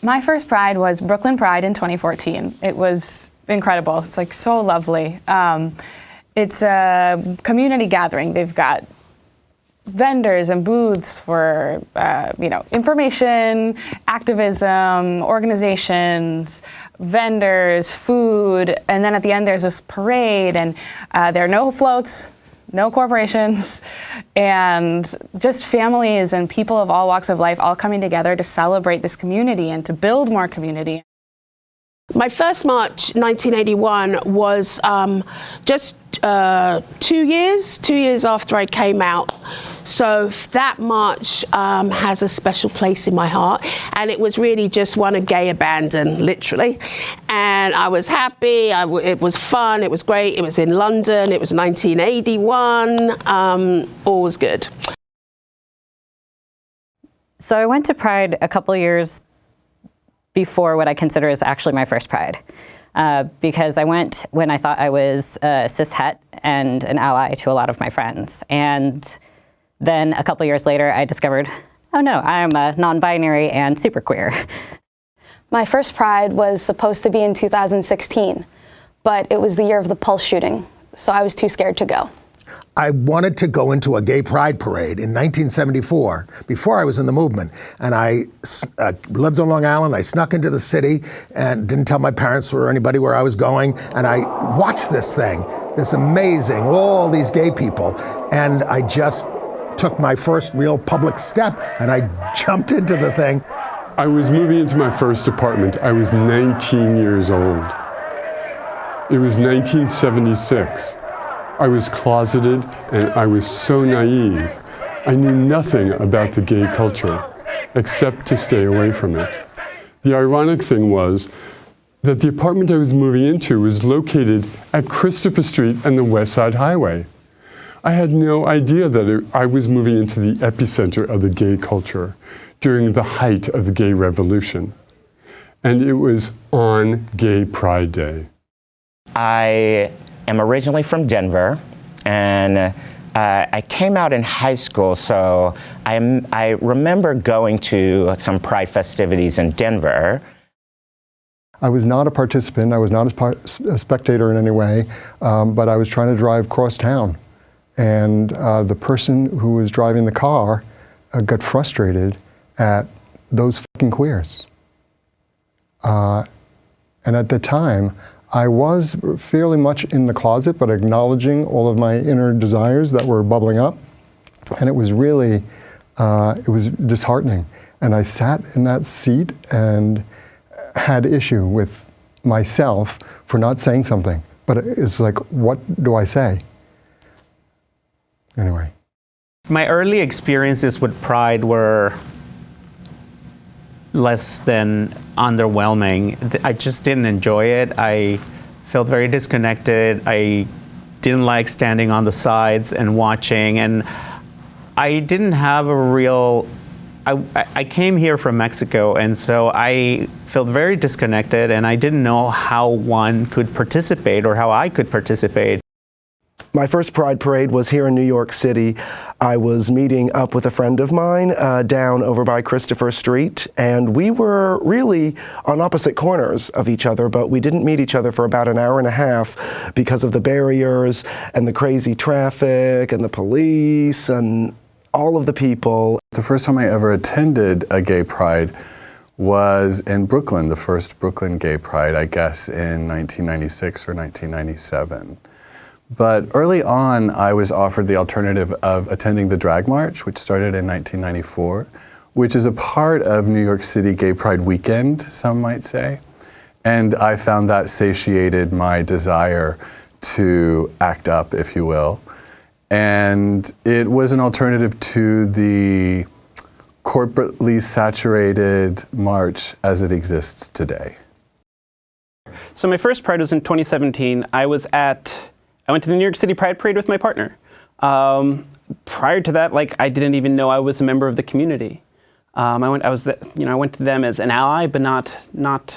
My first Pride was Brooklyn Pride in 2014. It was incredible. It's like so lovely. It's a community gathering. They've got vendors and booths for, information, activism, organizations, vendors, food, and then at the end there's this parade, and there are no floats, no corporations, and just families and people of all walks of life all coming together to celebrate this community and to build more community. My first march, 1981, was just 2 years after I came out. So that march has a special place in my heart, and it was really just one of gay abandon, literally. And I was happy, it was fun, it was great, it was in London, it was 1981, all was good. So I went to Pride a couple years before what I consider is actually my first Pride. Because I went when I thought I was cis-het and an ally to a lot of my friends. And then a couple years later, I discovered, oh no, I'm non-binary and super queer. My first Pride was supposed to be in 2016, but it was the year of the Pulse shooting, so I was too scared to go. I wanted to go into a gay pride parade in 1974, before I was in the movement. And I lived on Long Island. I snuck into the city and didn't tell my parents or anybody where I was going. And I watched this thing, this amazing, all these gay people. And I just took my first real public step and I jumped into the thing. I was moving into my first apartment. I was 19 years old. It was 1976. I was closeted and I was so naive. I knew nothing about the gay culture except to stay away from it. The ironic thing was that the apartment I was moving into was located at Christopher Street and the West Side Highway. I had no idea that I was moving into the epicenter of the gay culture during the height of the gay revolution. And it was on Gay Pride Day. I am originally from Denver, and I came out in high school, so I remember going to some Pride festivities in Denver. I was not a participant, I was not a spectator in any way, but I was trying to drive cross town. And the person who was driving the car got frustrated at those fucking queers. And at the time, I was fairly much in the closet, but acknowledging all of my inner desires that were bubbling up. And it was really, it was disheartening. And I sat in that seat and had issue with myself for not saying something. But it's like, what do I say? Anyway. My early experiences with Pride were less than underwhelming. I just didn't enjoy it. I felt very disconnected. I didn't like standing on the sides and watching, and I didn't have a real, I came here from Mexico, and so I felt very disconnected, and I didn't know how one could participate or how I could participate. My first Pride Parade was here in New York City. I was meeting up with a friend of mine down over by Christopher Street, and we were really on opposite corners of each other, but we didn't meet each other for about an hour and a half because of the barriers and the crazy traffic and the police and all of the people. The first time I ever attended a gay pride was in Brooklyn, the first Brooklyn Gay Pride, I guess in 1996 or 1997. But early on, I was offered the alternative of attending the Drag March, which started in 1994, which is a part of New York City Gay Pride weekend, some might say. And I found that satiated my desire to act up, if you will. And it was an alternative to the corporately saturated march as it exists today. So my first Pride was in 2017. I went to the New York City Pride Parade with my partner. Prior to that, I didn't even know I was a member of the community. I went to them as an ally, but not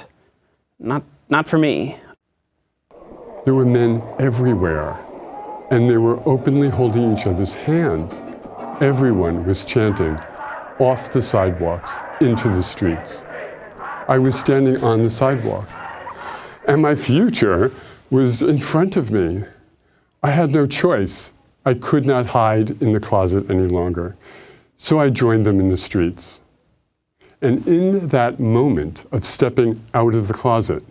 for me. There were men everywhere, and they were openly holding each other's hands. Everyone was chanting off the sidewalks into the streets. I was standing on the sidewalk. And my future was in front of me. I had no choice. I could not hide in the closet any longer. So I joined them in the streets. And in that moment of stepping out of the closet,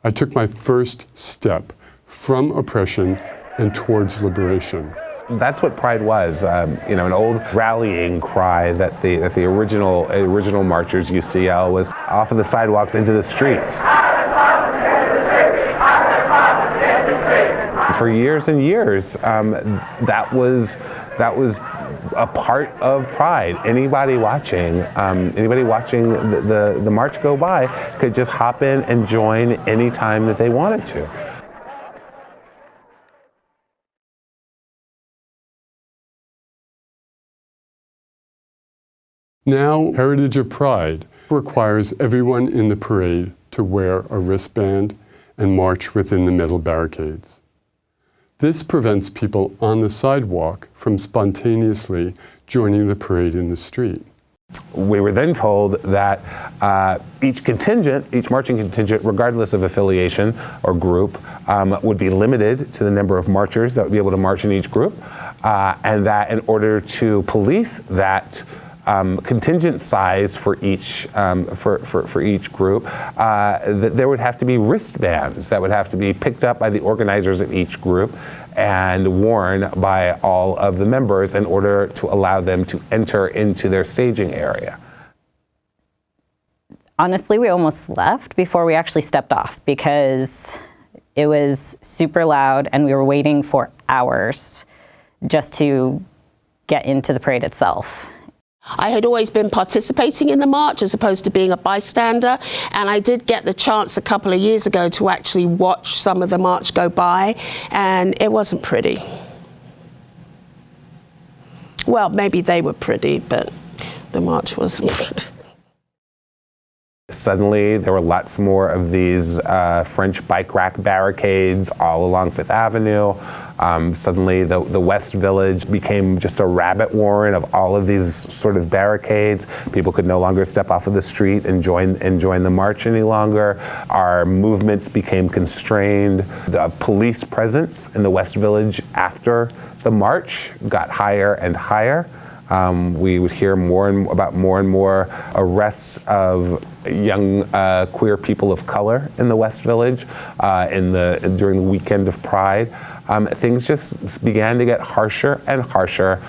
I took my first step from oppression and towards liberation. That's what Pride was, an old rallying cry that the original marchers, UCL, was off of the sidewalks into the streets. For years and years, that was a part of Pride. Anybody watching the march go by could just hop in and join anytime that they wanted to. Now, Heritage of Pride requires everyone in the parade to wear a wristband and march within the metal barricades. This prevents people on the sidewalk from spontaneously joining the parade in the street. We were then told that each marching contingent, regardless of affiliation or group, would be limited to the number of marchers that would be able to march in each group, and that in order to police that contingent size for each group, that there would have to be wristbands that would have to be picked up by the organizers of each group and worn by all of the members in order to allow them to enter into their staging area. Honestly, we almost left before we actually stepped off because it was super loud and we were waiting for hours just to get into the parade itself. I had always been participating in the march as opposed to being a bystander, and I did get the chance a couple of years ago to actually watch some of the march go by, and it wasn't pretty. Well, maybe they were pretty, but the march wasn't pretty. Suddenly, there were lots more of these French bike rack barricades all along Fifth Avenue. Suddenly, the West Village became just a rabbit warren of all of these sort of barricades. People could no longer step off of the street and join the march any longer. Our movements became constrained. The police presence in the West Village after the march got higher and higher. We would hear more and more arrests of young queer people of color in the West Village during the weekend of Pride. Things just began to get harsher and harsher.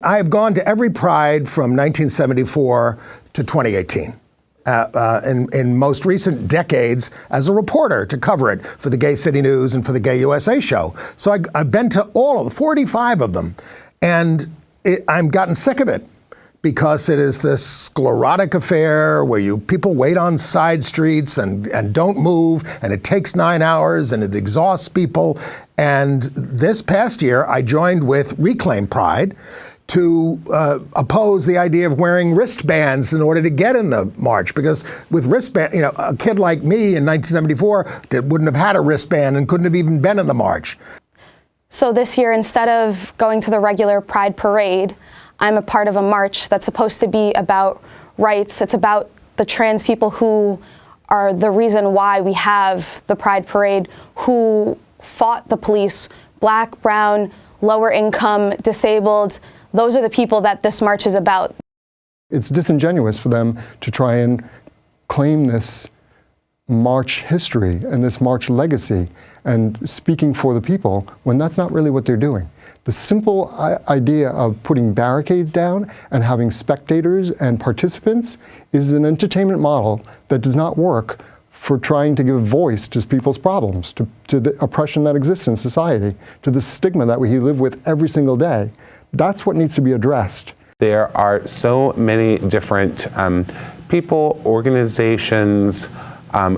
I have gone to every Pride from 1974 to 2018. In most recent decades as a reporter to cover it for the Gay City News and for the Gay USA show. So I've been to all of the 45 of them. And I'm gotten sick of it because it is this sclerotic affair where people wait on side streets and don't move, and it takes 9 hours and it exhausts people. And this past year, I joined with Reclaim Pride to oppose the idea of wearing wristbands in order to get in the march, because with wristband, a kid like me in 1974 wouldn't have had a wristband and couldn't have even been in the march. So this year, instead of going to the regular Pride parade, I'm a part of a march that's supposed to be about rights. It's about the trans people who are the reason why we have the Pride parade, who fought the police, Black, brown, lower income, disabled. Those are the people that this march is about. It's disingenuous for them to try and claim this march history and this march legacy and speaking for the people when that's not really what they're doing. The simple idea of putting barricades down and having spectators and participants is an entertainment model that does not work for trying to give voice to people's problems, to the oppression that exists in society, to the stigma that we live with every single day. That's what needs to be addressed. There are so many different people, organizations,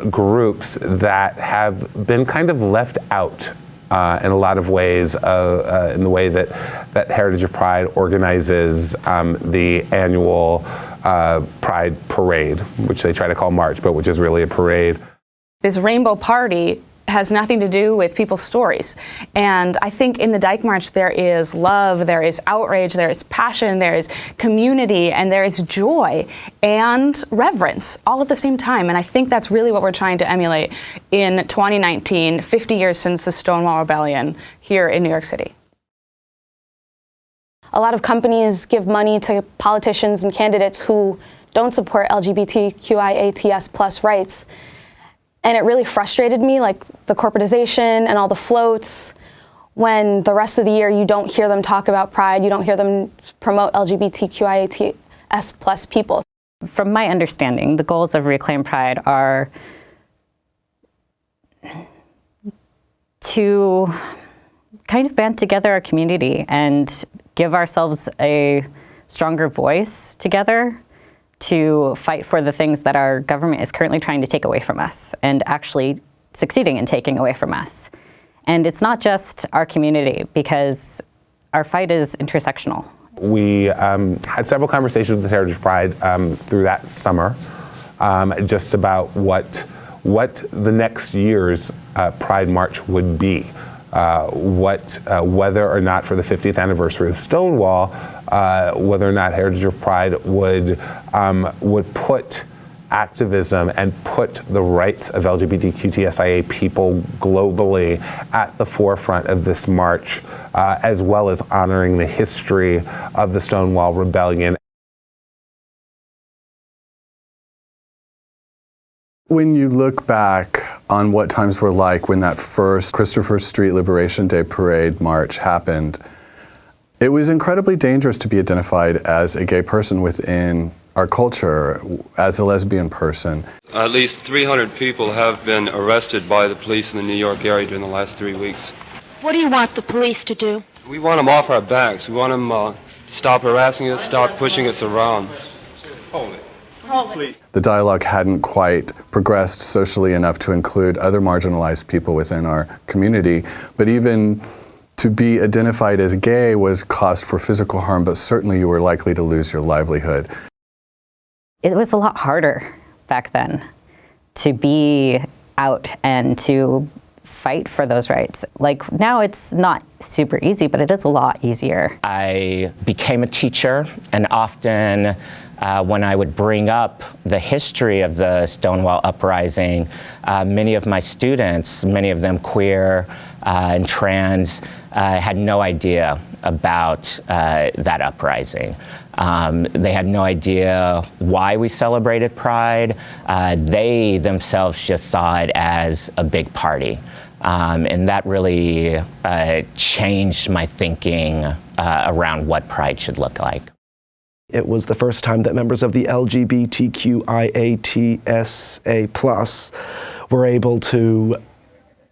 groups that have been kind of left out in a lot of ways, in the way that Heritage of Pride organizes the annual Pride Parade, which they try to call March, but which is really a parade. This rainbow party has nothing to do with people's stories. And I think in the Dyke March there is love, there is outrage, there is passion, there is community, and there is joy and reverence all at the same time. And I think that's really what we're trying to emulate in 2019, 50 years since the Stonewall Rebellion here in New York City. A lot of companies give money to politicians and candidates who don't support LGBTQIATS+ rights. And it really frustrated me, like the corporatization and all the floats, when the rest of the year you don't hear them talk about Pride, you don't hear them promote LGBTQIATS+ people. From my understanding, the goals of Reclaim Pride are to kind of band together our community and give ourselves a stronger voice together to fight for the things that our government is currently trying to take away from us and actually succeeding in taking away from us. And it's not just our community, because our fight is intersectional. We had several conversations with Heritage Pride through that summer, just about what the next year's Pride March would be. Whether or not for the 50th anniversary of Stonewall, whether or not Heritage of Pride would put activism and put the rights of LGBTQTSIA people globally at the forefront of this march, as well as honoring the history of the Stonewall Rebellion. When you look back on what times were like when that first Christopher Street Liberation Day Parade march happened, it was incredibly dangerous to be identified as a gay person within our culture, as a lesbian person. At least 300 people have been arrested by the police in the New York area during the last 3 weeks. What do you want the police to do? We want them off our backs. We want them to stop harassing us, stop pushing us around. The dialogue hadn't quite progressed socially enough to include other marginalized people within our community, but even to be identified as gay was cause for physical harm, but certainly you were likely to lose your livelihood. It was a lot harder back then to be out and to fight for those rights. Like now it's not super easy, but it is a lot easier. I became a teacher, and often when I would bring up the history of the Stonewall Uprising, many of my students, many of them queer and trans, had no idea about that uprising. They had no idea why we celebrated Pride. They themselves just saw it as a big party. And that really changed my thinking around what Pride should look like. It was the first time that members of the LGBTQIATSA+ were able to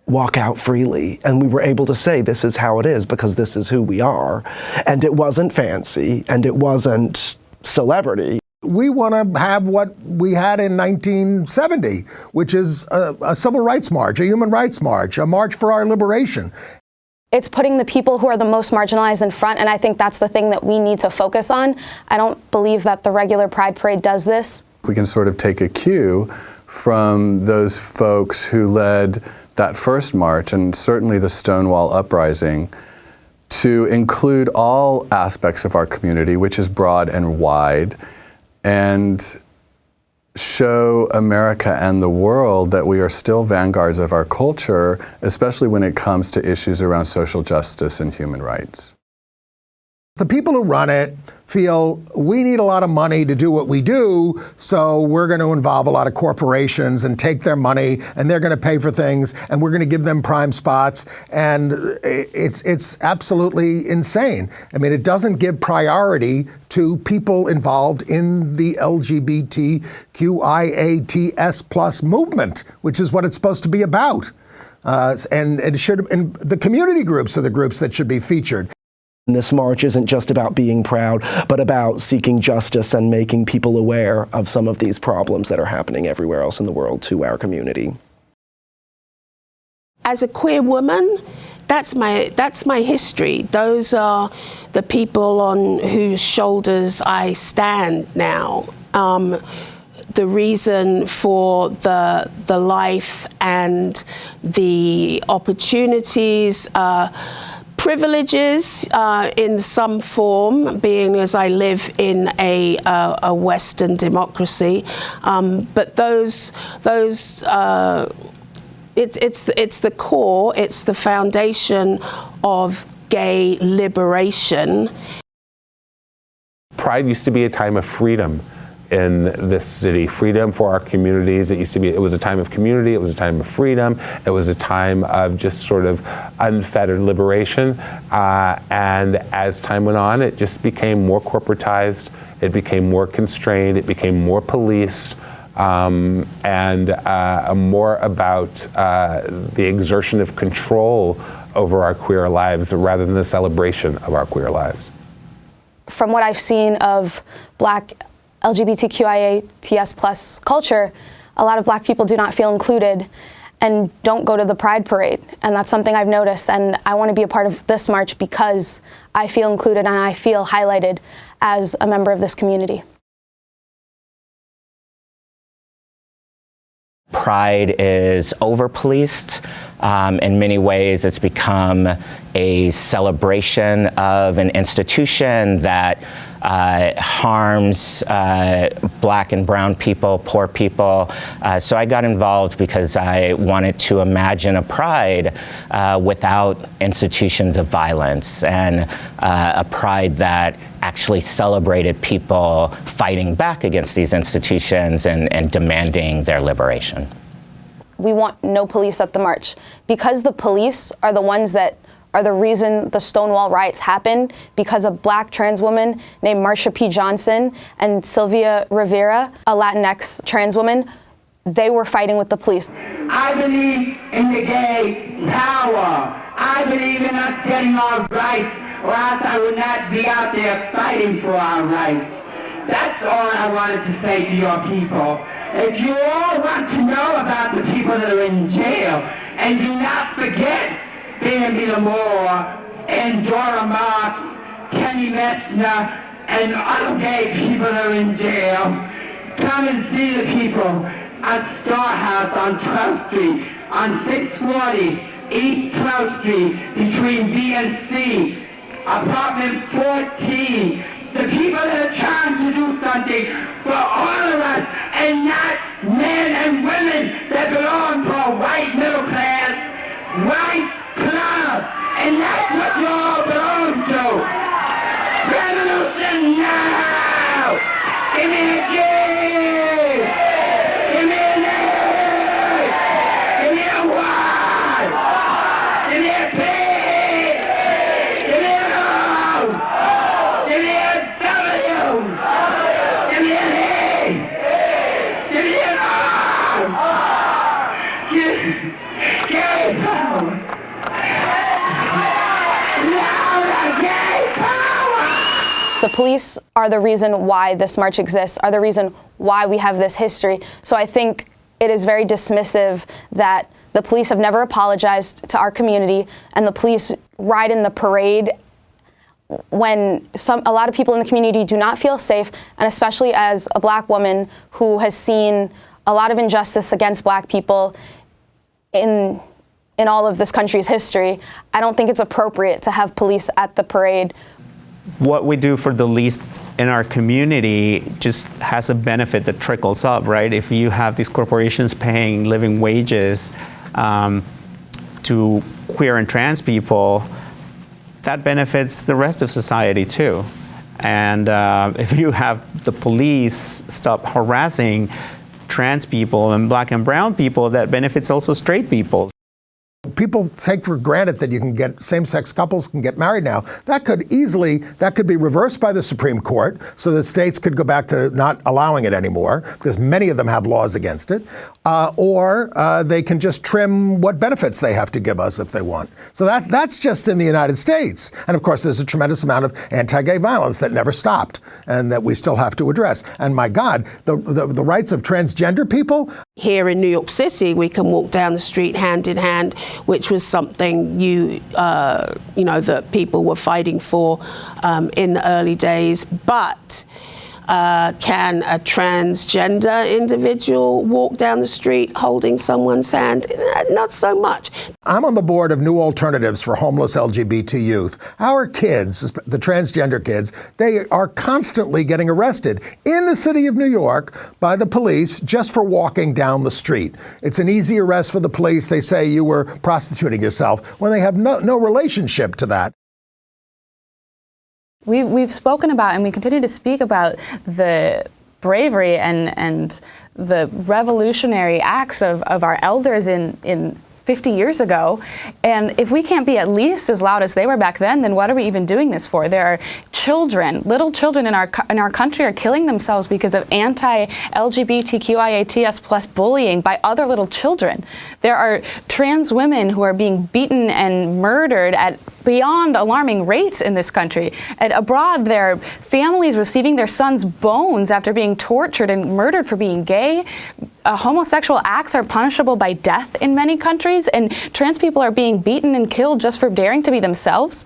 walk out freely, and we were able to say this is how it is because this is who we are. And it wasn't fancy, and it wasn't celebrity. We want to have what we had in 1970, which is a civil rights march, a human rights march, a march for our liberation. It's putting the people who are the most marginalized in front, and I think that's the thing that we need to focus on. I don't believe that the regular Pride Parade does this. We can sort of take a cue from those folks who led that first march, and certainly the Stonewall Uprising, to include all aspects of our community, which is broad and wide, and show America and the world that we are still vanguards of our culture, especially when it comes to issues around social justice and human rights. The people who run it feel we need a lot of money to do what we do, so we're going to involve a lot of corporations and take their money, and they're going to pay for things, and we're going to give them prime spots, and it's absolutely insane. I mean, it doesn't give priority to people involved in the LGBTQIATS+ movement, which is what it's supposed to be about. And the community groups are the groups that should be featured. This march isn't just about being proud, but about seeking justice and making people aware of some of these problems that are happening everywhere else in the world to our community. As a queer woman, that's my history. Those are the people on whose shoulders I stand now. the reason for the life and the opportunities, privileges in some form, being as I live in a Western democracy, but it's the core, it's the foundation of gay liberation. Pride used to be a time of freedom in this city, freedom for our communities. It was a time of community, it was a time of freedom, it was a time of just sort of unfettered liberation. And as time went on, it just became more corporatized, it became more constrained, it became more policed, and more about the exertion of control over our queer lives rather than the celebration of our queer lives. From what I've seen of Black LGBTQIA+ culture, a lot of Black people do not feel included and don't go to the Pride Parade. And that's something I've noticed, and I want to be a part of this march because I feel included and I feel highlighted as a member of this community. Pride is over-policed. In many ways, it's become a celebration of an institution that harms Black and brown people, poor people. So I got involved because I wanted to imagine a pride without institutions of violence, and a pride that actually celebrated people fighting back against these institutions and demanding their liberation. We want no police at the march. Because the police are the ones that are the reason the Stonewall riots happened, because a Black trans woman named Marsha P. Johnson and Sylvia Rivera, a Latinx trans woman, they were fighting with the police. I believe in the gay power. I believe in us getting our rights, or else I would not be out there fighting for our rights. That's all I wanted to say to your people. If you all want to know about the people that are in jail, and do not forget Bambi Lamore and Dora Marks, Kenny Messner, and other gay people that are in jail, come and see the people at Starhouse on 12th Street, on 640 East 12th Street, between B and C, apartment 14. The people that are trying to do something for all of us, and not men and women that belong to a white middle class, white club, and that's what you all belong to. Revolution now! Give me a G! Give me an A! Give me a Y! Give me a P! Give me an O! Give me a W! Give me an E! Give me an R! Gay power! The police are the reason why this march exists, are the reason why we have this history. So I think it is very dismissive that the police have never apologized to our community, and the police ride in the parade when a lot of people in the community do not feel safe, and especially as a Black woman who has seen a lot of injustice against Black people in all of this country's history, I don't think it's appropriate to have police at the parade. What we do for the least in our community just has a benefit that trickles up, right? If you have these corporations paying living wages to queer and trans people, that benefits the rest of society too. And if you have the police stop harassing trans people and Black and brown people, that benefits also straight people. People take for granted that you can get same-sex couples can get married now. That could be reversed by the Supreme Court, so that states could go back to not allowing it anymore, because many of them have laws against it, or they can just trim what benefits they have to give us if they want. So that's just in the United States. And of course, there's a tremendous amount of anti-gay violence that never stopped and that we still have to address. And my God, the rights of transgender people. Here in New York City, we can walk down the street hand in hand, which was something that people were fighting for in the early days. But Can a transgender individual walk down the street holding someone's hand? Not so much. I'm on the board of New Alternatives for Homeless LGBT Youth. Our kids, the transgender kids, they are constantly getting arrested in the city of New York by the police just for walking down the street. It's an easy arrest for the police. They say you were prostituting yourself when they have no relationship to that. We've spoken about, and we continue to speak about, the bravery and the revolutionary acts of our elders in 50 years ago. And if we can't be at least as loud as they were back then what are we even doing this for? There are children, little children in our country are killing themselves because of anti-LGBTQIATS plus bullying by other little children. There are trans women who are being beaten and murdered at beyond alarming rates in this country. And abroad, there are families receiving their sons' bones after being tortured and murdered for being gay. Homosexual acts are punishable by death in many countries, and trans people are being beaten and killed just for daring to be themselves.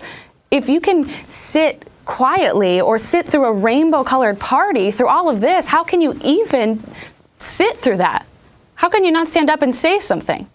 If you can sit quietly or sit through a rainbow-colored party through all of this, how can you even sit through that? How can you not stand up and say something?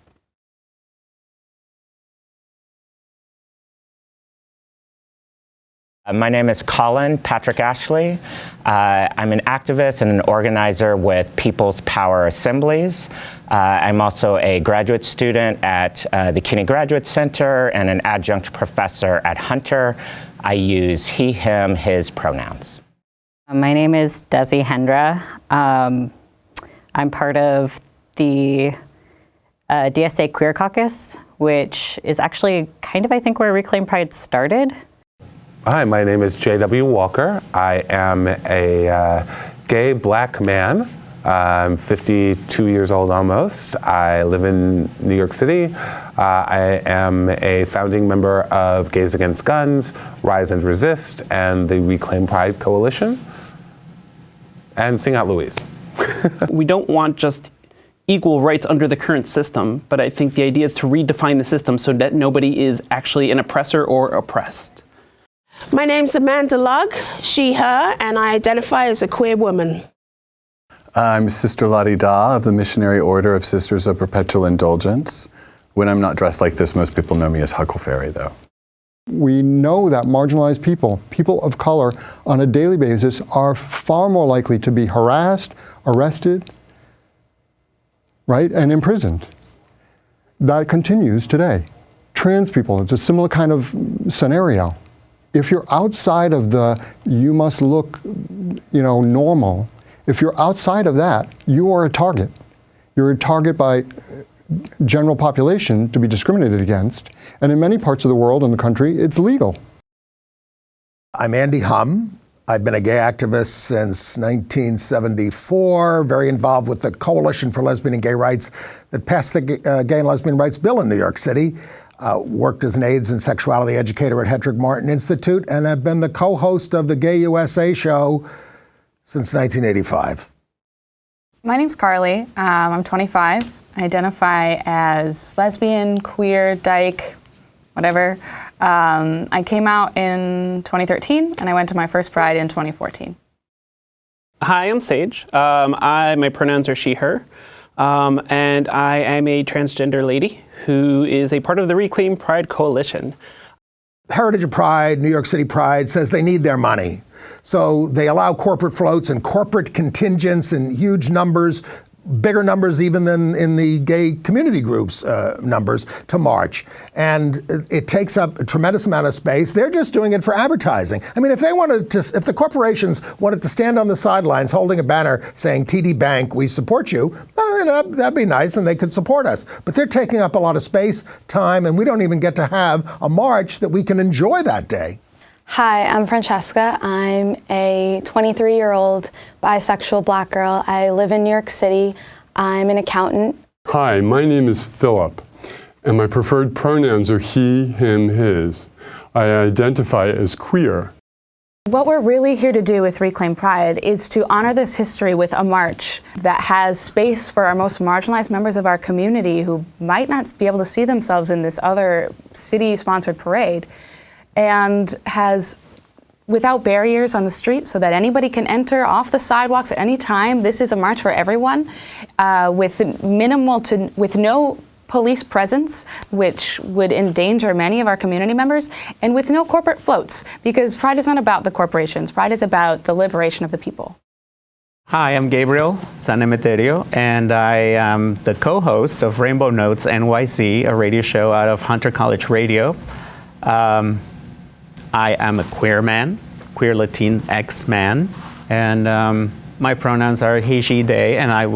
My name is Colin Ashley. I'm an activist and an organizer with People's Power Assemblies. I'm also a graduate student at the CUNY Graduate Center and an adjunct professor at Hunter. I use he, him, his pronouns. My name is Dezi Hendra. I'm part of the DSA Queer Caucus, which is actually kind of, I think, where Reclaim Pride started. Hi, my name is J.W. Walker. I am a gay black man. I'm 52 years old almost. I live in New York City. I am a founding member of Gays Against Guns, Rise and Resist, and the Reclaim Pride Coalition. And sing out Louise. We don't want just equal rights under the current system, but I think the idea is to redefine the system so that nobody is actually an oppressor or oppressed. My name's Amanda Lugg, she, her, and I identify as a queer woman. I'm Sister Lottie Da of the Missionary Order of Sisters of Perpetual Indulgence. When I'm not dressed like this, most people know me as Huckleberry, though. We know that marginalized people, people of color, on a daily basis are far more likely to be harassed, arrested, right, and imprisoned. That continues today. Trans people, it's a similar kind of scenario. If you're outside of the, you must look, normal, if you're outside of that, you are a target. You're a target by general population to be discriminated against. And in many parts of the world and the country, it's legal. I'm Andy Humm. I've been a gay activist since 1974, very involved with the Coalition for Lesbian and Gay Rights that passed the Gay and Lesbian Rights Bill in New York City. Worked as an AIDS and sexuality educator at Hedrick Martin Institute, and I've been the co-host of the Gay USA show since 1985. My name's Carly. I'm 25. I identify as lesbian, queer, dyke, whatever. I came out in 2013, and I went to my first Pride in 2014. Hi, I'm Sage. My pronouns are she, her. And I am a transgender lady who is a part of the Reclaim Pride Coalition. Heritage of Pride, New York City Pride, says they need their money. So they allow corporate floats and corporate contingents in huge numbers, bigger numbers even than in the gay community groups numbers, to march. And it takes up a tremendous amount of space. They're just doing it for advertising. I mean, if the corporations wanted to stand on the sidelines holding a banner saying, TD Bank, we support you, that'd be nice and they could support us. But they're taking up a lot of space, time, and we don't even get to have a march that we can enjoy that day. Hi, I'm Francesca. I'm a 23-year-old bisexual black girl. I live in New York City. I'm an accountant. Hi, my name is Philip, and my preferred pronouns are he, him, his. I identify as queer. What we're really here to do with Reclaim Pride is to honor this history with a march that has space for our most marginalized members of our community who might not be able to see themselves in this other city-sponsored parade, and has without barriers on the street so that anybody can enter off the sidewalks at any time. This is a march for everyone, with no police presence, which would endanger many of our community members, and with no corporate floats, because Pride is not about the corporations. Pride is about the liberation of the people. Hi, I'm Gabriel San Emeterio, and I am the co-host of Rainbow Notes NYC, a radio show out of Hunter College Radio. I am a queer man, queer Latinx man, and my pronouns are he, she, they, and I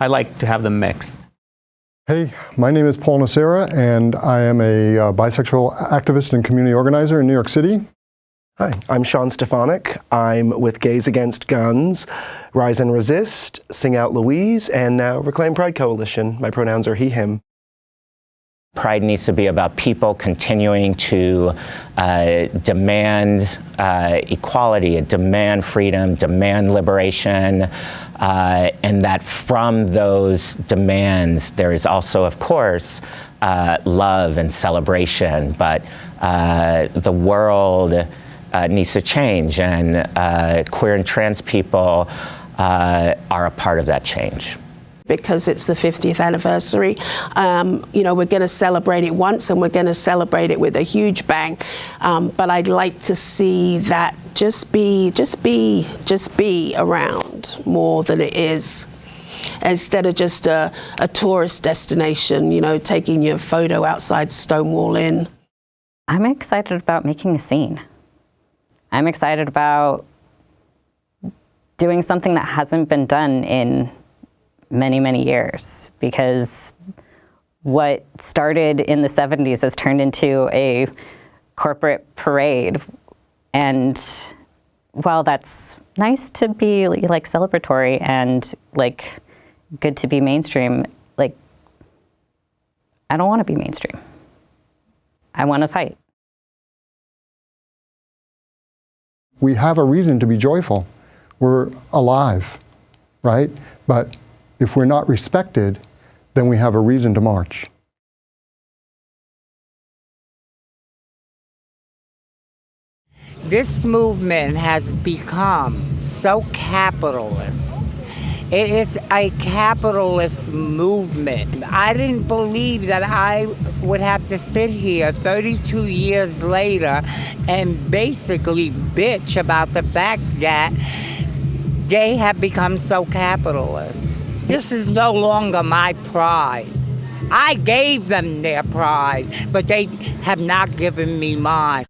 like to have them mixed. Hey, my name is Paul Nocera, and I am a bisexual activist and community organizer in New York City. Hi, I'm Sean Stefanic. I'm with Gays Against Guns, Rise and Resist, Sing Out Louise, and now Reclaim Pride Coalition. My pronouns are he, him. Pride needs to be about people continuing to demand equality, demand freedom, demand liberation, and that from those demands there is also, of course, love and celebration. But the world needs to change, and queer and trans people are a part of that change. Because it's the 50th anniversary. We're going to celebrate it once, and we're going to celebrate it with a huge bang. But I'd like to see that just be around more than it is, instead of just a tourist destination, taking your photo outside Stonewall Inn. I'm excited about making a scene. I'm excited about doing something that hasn't been done in many, many years, because what started in the 70s has turned into a corporate parade. And while that's nice to be like celebratory and like good to be mainstream, like I don't want to be mainstream. I want to fight. We have a reason to be joyful. We're alive, right? But if we're not respected, then we have a reason to march. This movement has become so capitalist. It is a capitalist movement. I didn't believe that I would have to sit here 32 years later and basically bitch about the fact that they have become so capitalist. This is no longer my pride. I gave them their pride, but they have not given me mine.